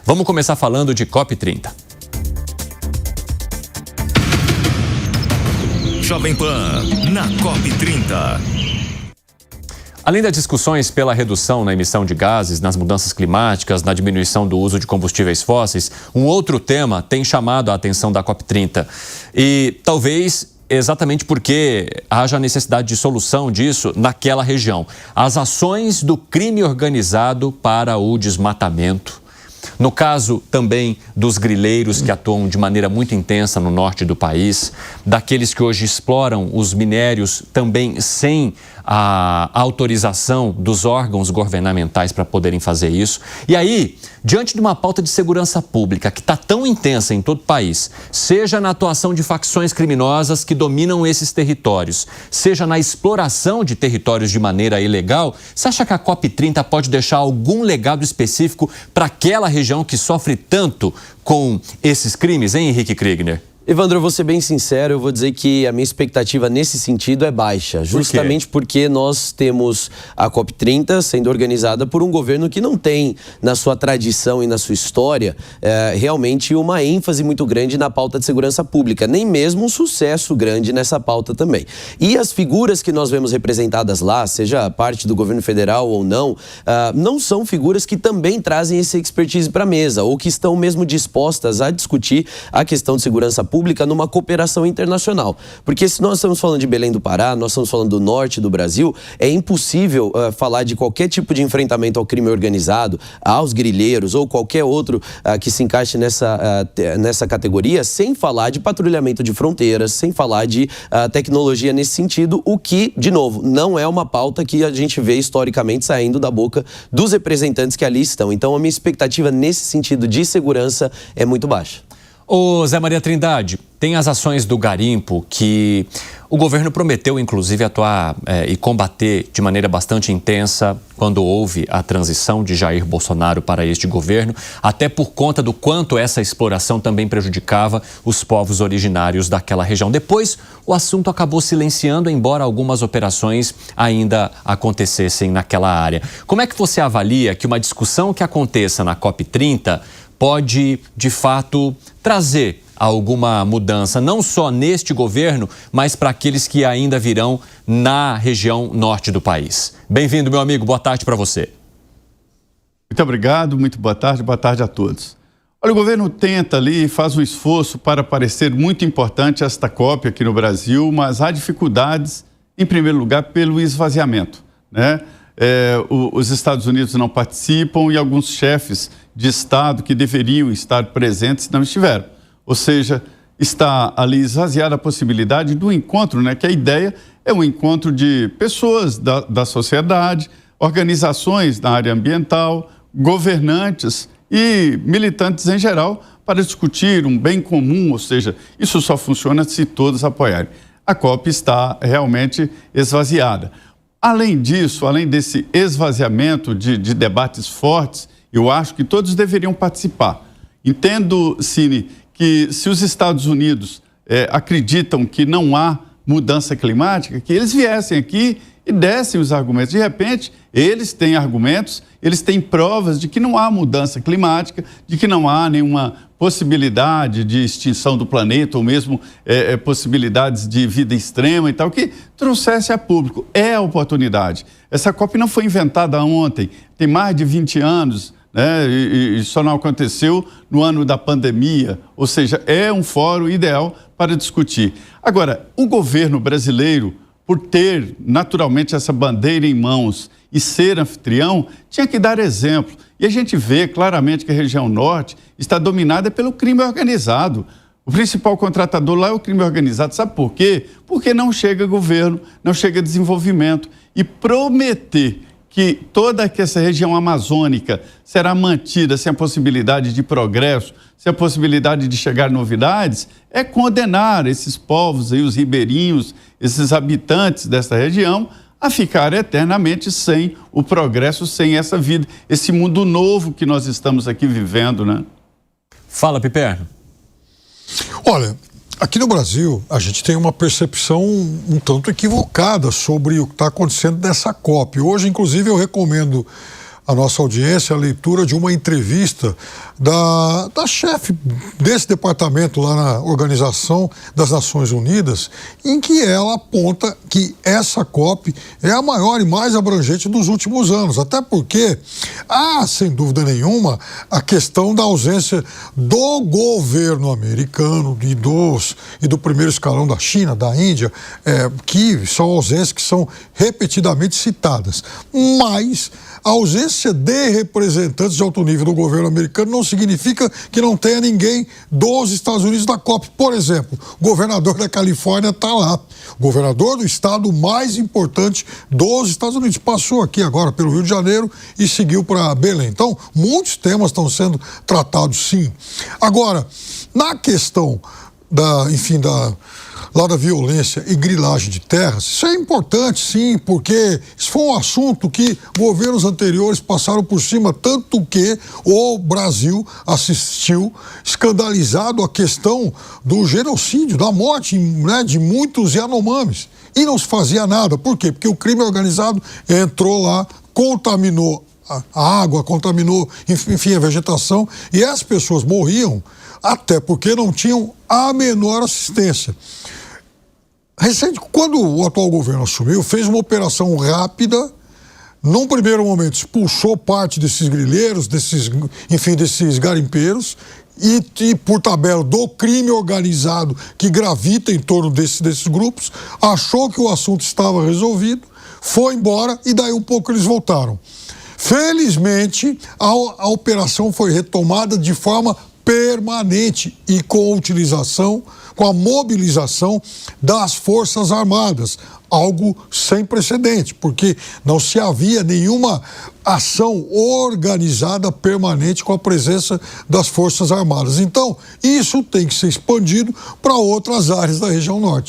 Vamos começar falando de COP30. Jovem Pan, na COP30. Além das discussões pela redução na emissão de gases, nas mudanças climáticas, na diminuição do uso de combustíveis fósseis, um outro tema tem chamado a atenção da COP30. E talvez exatamente porque haja necessidade de solução disso naquela região. As ações do crime organizado para o desmatamento. No caso também dos grileiros que atuam de maneira muito intensa no norte do país, daqueles que hoje exploram os minérios também sem a autorização dos órgãos governamentais para poderem fazer isso. E aí, diante de uma pauta de segurança pública que está tão intensa em todo o país, seja na atuação de facções criminosas que dominam esses territórios, seja na exploração de territórios de maneira ilegal, você acha que a COP30 pode deixar algum legado específico para aquela região que sofre tanto com esses crimes, hein, Henrique Kriegner? Evandro, eu vou ser bem sincero, eu vou dizer que a minha expectativa nesse sentido é baixa, justamente porque nós temos a COP30 sendo organizada por um governo que não tem na sua tradição e na sua história realmente uma ênfase muito grande na pauta de segurança pública, nem mesmo um sucesso grande nessa pauta também. E as figuras que nós vemos representadas lá, seja parte do governo federal ou não, não são figuras que também trazem esse expertise para a mesa ou que estão mesmo dispostas a discutir a questão de segurança pública numa cooperação internacional. Porque se nós estamos falando de Belém do Pará, nós estamos falando do norte do Brasil, é impossível falar de qualquer tipo de enfrentamento ao crime organizado, aos grileiros ou qualquer outro que se encaixe nessa categoria, sem falar de patrulhamento de fronteiras, sem falar de tecnologia nesse sentido, o que, de novo, não é uma pauta que a gente vê historicamente saindo da boca dos representantes que ali estão. Então, a minha expectativa nesse sentido de segurança é muito baixa. Ô Zé Maria Trindade, tem as ações do garimpo que o governo prometeu, inclusive, atuar e combater de maneira bastante intensa quando houve a transição de Jair Bolsonaro para este governo, até por conta do quanto essa exploração também prejudicava os povos originários daquela região. Depois, o assunto acabou silenciando, embora algumas operações ainda acontecessem naquela área. Como é que você avalia que uma discussão que aconteça na COP30 pode, de fato, trazer alguma mudança, não só neste governo, mas para aqueles que ainda virão na região norte do país? Bem-vindo, meu amigo. Boa tarde para você. Muito obrigado, muito boa tarde a todos. Olha, o governo tenta ali, faz um esforço para parecer muito importante esta COP aqui no Brasil, mas há dificuldades, em primeiro lugar, pelo esvaziamento, né? Os Estados Unidos não participam e alguns chefes de Estado que deveriam estar presentes não estiveram. Ou seja, está ali esvaziada a possibilidade do encontro, né? Que a ideia é um encontro de pessoas da sociedade, organizações na área ambiental, governantes e militantes em geral para discutir um bem comum, ou seja, isso só funciona se todos apoiarem. A COP está realmente esvaziada. Além disso, além desse esvaziamento de debates fortes, eu acho que todos deveriam participar. Entendo, Cine, que se os Estados Unidos acreditam que não há mudança climática, que eles viessem aqui e dessem os argumentos. De repente, eles têm argumentos, eles têm provas de que não há mudança climática, de que não há nenhuma possibilidade de extinção do planeta ou mesmo possibilidades de vida extrema e tal, que trouxesse a público. É a oportunidade. Essa COP não foi inventada ontem, tem mais de 20 anos, né? E só não aconteceu no ano da pandemia, ou seja, é um fórum ideal para discutir. Agora, o governo brasileiro, por ter naturalmente essa bandeira em mãos e ser anfitrião, tinha que dar exemplo. E a gente vê claramente que a região norte está dominada pelo crime organizado. O principal contratador lá é o crime organizado. Sabe por quê? Porque não chega governo, não chega desenvolvimento. E prometer que toda essa região amazônica será mantida sem a possibilidade de progresso, sem a possibilidade de chegar novidades, é condenar esses povos aí, os ribeirinhos, esses habitantes dessa região, a ficar eternamente sem o progresso, sem essa vida, esse mundo novo que nós estamos aqui vivendo, né? Fala, Piperno. Olha, aqui no Brasil, a gente tem uma percepção um tanto equivocada sobre o que está acontecendo nessa COP. Hoje, inclusive, eu recomendo a nossa audiência a leitura de uma entrevista da chefe desse departamento lá na Organização das Nações Unidas, em que ela aponta que essa COP é a maior e mais abrangente dos últimos anos, até porque há, sem dúvida nenhuma, a questão da ausência do governo americano e do primeiro escalão da China, da Índia, que são ausências que são repetidamente citadas. Mas a ausência de representantes de alto nível do governo americano não significa que não tenha ninguém dos Estados Unidos na COP. Por exemplo, o governador da Califórnia está lá. O governador do estado mais importante dos Estados Unidos. Passou aqui agora pelo Rio de Janeiro e seguiu para Belém. Então, muitos temas estão sendo tratados, sim. Agora, na questão da violência e grilagem de terras, isso é importante, sim, porque isso foi um assunto que governos anteriores passaram por cima, tanto que o Brasil assistiu escandalizado a questão do genocídio, da morte, né, de muitos Yanomamis. E não se fazia nada. Por quê? Porque o crime organizado entrou lá, contaminou a água, contaminou, enfim, a vegetação, e as pessoas morriam até porque não tinham a menor assistência. Quando o atual governo assumiu, fez uma operação rápida, num primeiro momento expulsou parte desses grileiros, desses garimpeiros, e por tabela do crime organizado que gravita em torno desses grupos, achou que o assunto estava resolvido, foi embora e daí um pouco eles voltaram. Felizmente, a operação foi retomada de forma permanente e com a mobilização das Forças Armadas, algo sem precedente, porque não se havia nenhuma ação organizada permanente com a presença das Forças Armadas. Então, isso tem que ser expandido para outras áreas da região norte.